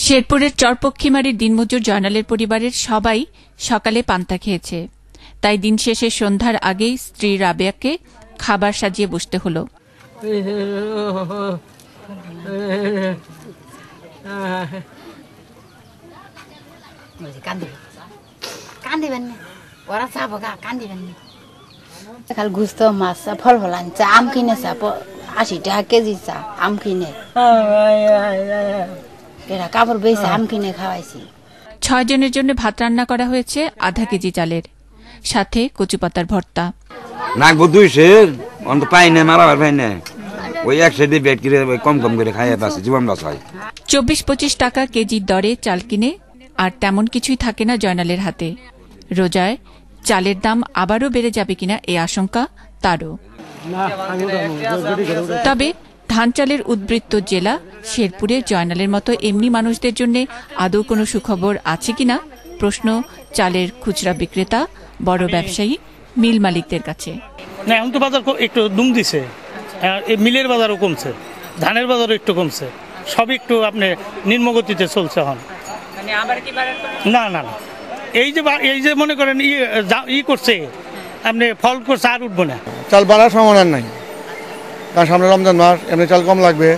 শেরপুরের চরপক্ষীমারির দিনমজুর জয়নালের পরিবারের সবাই সকালে পান্তা খেয়েছে, তাই দিন শেষে সন্ধ্যার আগেই স্ত্রী রাবেয়াকে খাবার সাজিয়ে বসতে হলো। খালি গুস্ত মাছ ফল ফল আনছে, আম কিনেছে 80 টাকা কেজি, চা আম কিনে কাপড় বেছে আম কিনে খাওয়াইছি। 6 জনের জন্য ভাত রান্না করা হয়েছে আধা কেজি চালের, সাথে কচুপাতার ভর্তা। নাগবো 200 পাই না, মারাবার পাই না, ওই 100 দিয়ে বেড করে কম কম করে খাই বাসে জীবন বাস হয়। 24-25 টাকা কেজির দরে চাল কিনে আর তেমন কিছুই থাকে না জয়নালের হাতে। রোজায় চালের দাম আবারও বেড়ে যাবে কিনা এই আশঙ্কা তারও। তবে ধান চালের উদ্বৃত্ত জেলা শেরপুরে জয়নালের মতো এমনি মানুষদের জন্য আদৌ কোনো সুখবর আছে কিনা প্রশ্ন চালের খুচরা বিক্রেতা, বড় ব্যবসায়ী, মিল মালিকদের কাছে। না, এখন তো বাজার একটু দুম দিছে, মিলের বাজারও কমছে, ধানের বাজারও একটু কমছে, সবই একটু আপনি নিম্নগতিতে চলছে এখন। না না না, এই যে মনে করেন করছে আপনি ফল করছে আর উঠবো না। চাল বাড়ার সম্ভাবনা নাই, কারণ সামনে রমজান মাস, এমনি চাল কম লাগবে।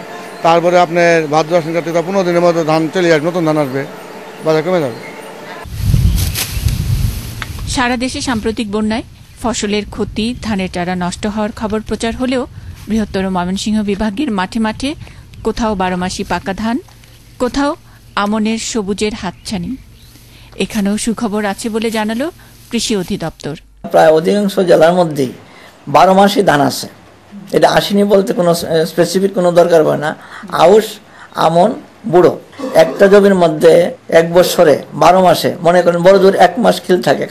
তারপরে আপনার ভাদ্র আশ্বিন কার্তিক 15 দিনের মধ্যে ধান চলে আসবে, নতুন ধান আসবে, বাজার কমে যাবে। সারা দেশে সাম্প্রতিক বন্যায় ফসলের ক্ষতি, ধানের চারা নষ্ট হওয়ার খবর প্রচার হলেও বৃহত্তর ময়মনসিংহ বিভাগের মাঠে মাঠে কোথাও 12 মাসি পাকা ধান, কোথাও আমনের সবুজের হাতছানি। এখানেও সুখবর আছে বলে জানালো কৃষি অধিদপ্তর। প্রায় অধিকাংশ জেলার মধ্যেই 12 মাসি ধান আছে, এটা আসেনি বলতে কোনো স্পেসিফিক কোনো দরকার হয় না। আউশ, আমন, বুড়ো একটা জমির মধ্যে 1 বছরে 12 মাসে মনে করেন বড় জোর 1 মাস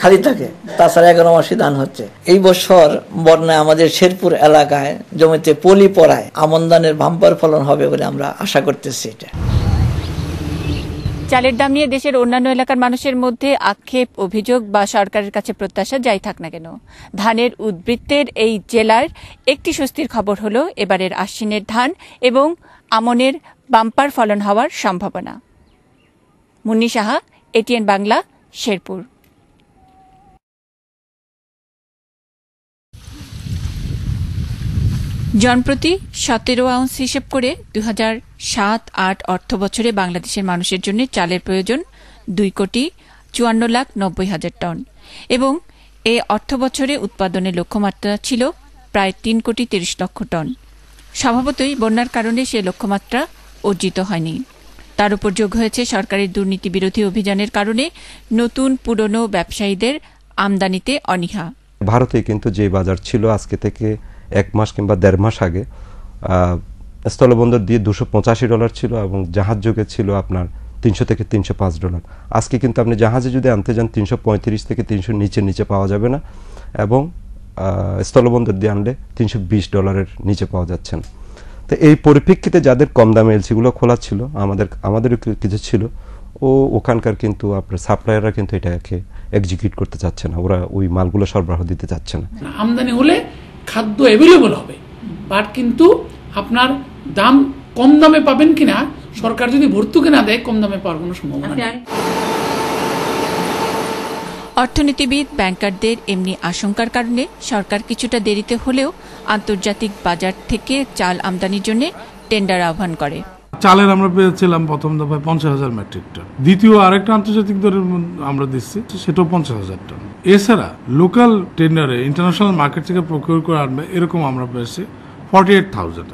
খালি থাকে, তাছাড়া 11 মাসই ধান হচ্ছে। এই বছর বন্যায় আমাদের শেরপুর এলাকায় জমিতে পলি পড়ায় আমন ধানের বাম্পার ফলন হবে বলে আমরা আশা করতেছি। এটা চালের দাম নিয়ে দেশের অন্যান্য এলাকার মানুষের মধ্যে আক্ষেপ, অভিযোগ বা সরকারের কাছে প্রত্যাশা যাই থাক না কেন, ধানের উদ্বৃত্তের এই জেলার একটি স্বস্তির খবর হল এবারের আশ্বিনের ধান এবং আমনের বাম্পার ফলন হওয়ার সম্ভাবনা। মুন্নি সাহা, এটিএন বাংলা, শেরপুর। জনপ্রতি 17 আউন্স হিসেব করে 2007-08 অর্থ বছরে বাংলাদেশের মানুষের জন্য চালের প্রয়োজন 2,54,90,000 টন এবং এই অর্থ বছরে উৎপাদনের লক্ষ্যমাত্রা ছিল প্রায় 3,30,00,000 টন। স্বভাবতই বন্যার কারণে সে লক্ষ্যমাত্রা অর্জিত হয়নি। তার উপর যোগ হয়েছে সরকারের দুর্নীতি বিরোধী অভিযানের কারণে নতুন পুরনো ব্যবসায়ীদের আমদানিতে অনীহা। ভারতে কিন্তু যে বাজার ছিল আজকে থেকে 1 মাস কিংবা 1.5 মাস আগে স্থলবন্দর দিয়ে $285 ছিল এবং জাহাজ যোগে ছিল আপনার $300 থেকে $305। আজকে কিন্তু আপনি জাহাজে যদি আনতে যান 335 থেকে 300 নিচে পাওয়া যাবে না এবং স্থলবন্দর দিয়ে আনলে $320 নিচে পাওয়া যাচ্ছে না। তো এই পরিপ্রেক্ষিতে যাদের কম দামে এলসিগুলো খোলা ছিল, আমাদেরও কিছু ছিল, ওখানকার কিন্তু আপনার সাপ্লায়াররা কিন্তু এটাকে এক্সিকিউট করতে চাচ্ছে না, ওরা ওই মালগুলো সরবরাহ দিতে চাচ্ছে না। আমদানি হলে খাদ্য অ্যাভেলেবল হবে, বাট কিন্তু আপনার দাম কম দামে পাবেন কিনা, সরকার যদি ভর্তুকি না দেয় কম দামে পাওয়ার কোনো সম্ভাবনা নেই। অর্থনীতিবিদ, ব্যাংকারদের এমনি আশঙ্কার কারণে সরকার কিছুটা দেরিতে হলেও আন্তর্জাতিক বাজার থেকে চাল আমদানির জন্য টেন্ডার আহ্বান করে। চালের আমরা পেয়েছিলাম প্রথম দফায় 50,000 মেট্রিক টন, দ্বিতীয় আরেকটা আন্তর্জাতিক দরের আমরা দিচ্ছি সেটাও 50,000 টন। এছাড়া লোকাল টেন্ডারে ইন্টারন্যাশনাল মার্কেট থেকে প্রকিউর করে আনবে এরকম আমরা পেয়েছি 48,000।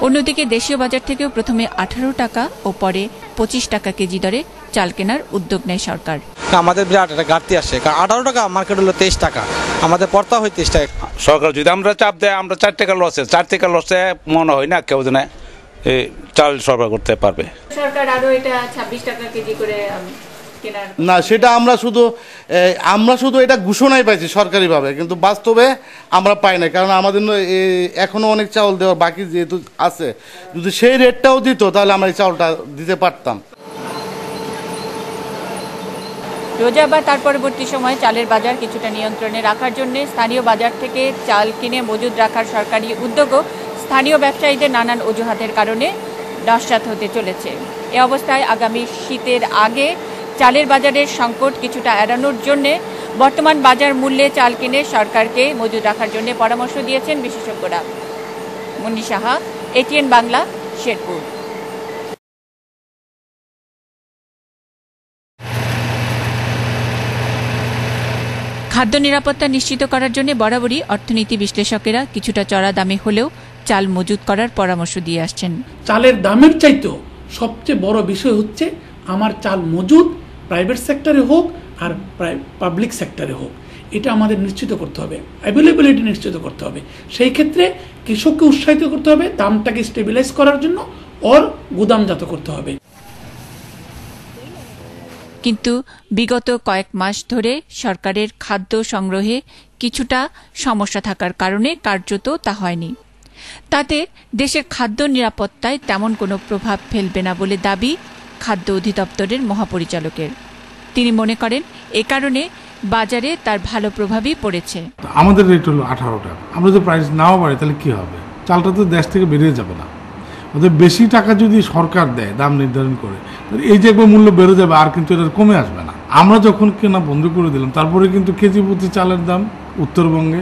অন্যদিকে দেশীয় বাজার থেকেও প্রথমে 18 টাকা ও পরে 25 টাকা কেজি দরে চাল কেনার উদ্যোগ নেয় সরকার। আমাদের বিরাট একটা ঘাটতি আসে, কারণ 18 টাকা মার্কেট হলো 23 টাকা, আমাদের পড়তা হয় 23 টাকা। সরকার যদি আমরা চাপ দেয়, আমরা 4 টাকা লসে, 4 টাকা লসে মনে হয় না কেউ যেন চাল সরবরাহ করতে পারবে। সরকার আরো এটা 26 টাকা কেজি করে না, সেটা আমরা শুধু এটা ঘোষণাই পাইছি সরকারিভাবে, কিন্তু বাস্তবে আমরা পাই না, কারণ আমাদের এখনো অনেক চাউল দেওয়ার বাকি যেহেতু আছে। যদি সেই রেটটাও দিত তাহলে আমরা এই চাউলটা দিতে পারতাম। রোজা বা তার পরবর্তী সময়ে চালের বাজার কিছুটা নিয়ন্ত্রণে রাখার জন্য স্থানীয় বাজার থেকে চাল কিনে মজুদ রাখার সরকারি উদ্যোগও স্থানীয় ব্যবসায়ীদের নানান অজুহাতের কারণে নস্যাৎ হতে চলেছে। এ অবস্থায় আগামী শীতের আগে চালের বাজারের সংকট কিছুটা এড়ানোর জন্য বর্তমান বাজার মূল্যে চাল কিনে সরকারকে মজুদ রাখার জন্য পরামর্শ দিয়েছেন বিশেষজ্ঞরা। মুন্নি সাহা, এটিএন বাংলা, শেরপুর। খাদ্য নিরাপত্তা নিশ্চিত করার জন্য বরাবরই অর্থনীতি বিশ্লেষকেরা কিছুটা চড়া দামে হলেও চাল মজুত করার পরামর্শ দিয়ে আসছেন। চালের দামের চাইতেও সবচেয়ে বড় বিষয় হচ্ছে আমার চাল মজুদ প্রাইভেট সেক্টরে হোক আর পাবলিক সেক্টরে হোক, এটা আমাদের নিশ্চিত করতে হবে, অ্যাভেলেবিলিটি নিশ্চিত করতে হবে। সেই ক্ষেত্রে কৃষককে উৎসাহিত করতে হবে, দামটাকে স্টেবিলাইজ করার জন্য ওর গুদামজাত করতে হবে। কিন্তু বিগত কয়েক মাস ধরে সরকারের খাদ্য সংগ্রহে কিছুটা সমস্যা থাকার কারণে কার্যত তা হয়নি। তাতে দেশের খাদ্য নিরাপত্তায় তেমন কোনো প্রভাব ফেলবে না বলে দাবি খাদ্য অধিদপ্তরের মহাপরিচালকের। তিনি মনে করেন এ কারণে বাজারে তার ভালো প্রভাবই পড়েছে। আমাদের রেট হলো 18 টাকা, আমরা যদি প্রাইস নাও বাড়ে তাহলে কি হবে? চালটা তো দেশ থেকে বেরিয়ে যাবে না। ওদের বেশি টাকা যদি সরকার দেয় দাম নির্ধারণ করে, এই যে একবার মূল্য বেড়ে যাবে আর কিন্তু এটা কমে আসবে না। আমরা যখন কেনা বন্ধ করে দিলাম তারপরে কিন্তু কেজি প্রতি চালের দাম উত্তরবঙ্গে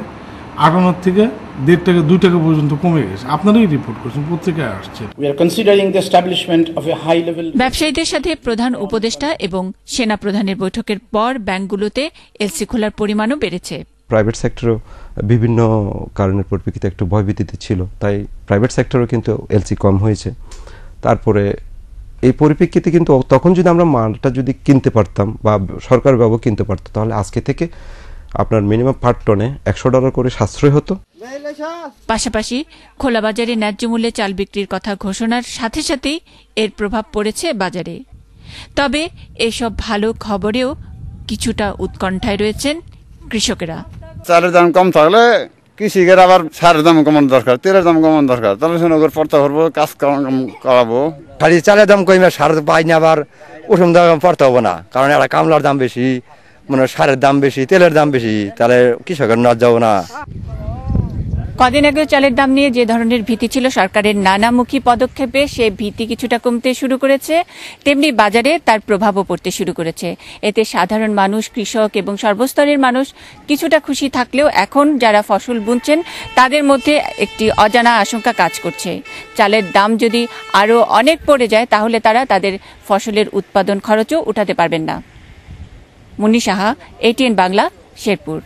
58 থেকে 1.5 টাকা 2 টাকা পর্যন্ত কমে গেছে। আপনারাই রিপোর্ট করছেন, পত্রিকায় আসছে। ব্যবসায়ীদের সাথে প্রধান উপদেষ্টা এবং সেনা প্রধানের বৈঠকের পর ব্যাংকগুলোতে এলসি খোলার পরিমাণও বেড়েছে। প্রাইভেট সেক্টরও বিভিন্ন কারণের পরিপ্রেক্ষিতে একটু ভয়ভীতিতে ছিল, তাই প্রাইভেট সেক্টরও কিন্তু এলসি কম হয়েছে। তারপরে এই পরিপ্রেক্ষিতে কিন্তু তখন যদি আমরা মালটা যদি কিনতে পারতাম বা সরকার ব্যবহার কিনতে পারতো, তাহলে আজকে থেকে আপনার মিনিমাম পার টনে $100 করে সাশ্রয় হতো। পাশাপাশি খোলা বাজারে ন্যায্য মূল্যে চাল বিক্রির কথা ঘোষণার সাথে সাথেই এর প্রভাব পড়েছে বাজারে। তবে এসব ভালো খবরেও কিছুটা উৎকণ্ঠায় রয়েছেন কৃষকেরা। চালের দাম কম থাকলে কৃষিকের আবার সারের দাম কমানো দরকার, তেলের দাম কমানো দরকার, তাহলে সেনগর পড়তে করবো, কাজ করাবো। খালি চালের দাম কমে সার পাই না, আবার ওষুধ দাম পড়তে হবো না, কারণ একটা কামলার দাম বেশি, মানে সারের দাম বেশি, তেলের দাম বেশি, তাহলে কৃষকের নজ যাবো না। কদিন আগেও চালের দাম নিয়ে যে ধরনের ভীতি ছিল সরকারের নানামুখী পদক্ষেপে সে ভীতি কিছুটা কমতে শুরু করেছে, তেমনি বাজারে তার প্রভাবও পড়তে শুরু করেছে। এতে সাধারণ মানুষ, কৃষক এবং সর্বস্তরের মানুষ কিছুটা খুশি থাকলেও এখন যারা ফসল বুনছেন তাদের মধ্যে একটি অজানা আশঙ্কা কাজ করছে। চালের দাম যদি আরও অনেক পড়ে যায় তাহলে তারা তাদের ফসলের উৎপাদন খরচও উঠাতে পারবেন না। মুন্নি সাহা, এটিএন বাংলা, শেরপুর।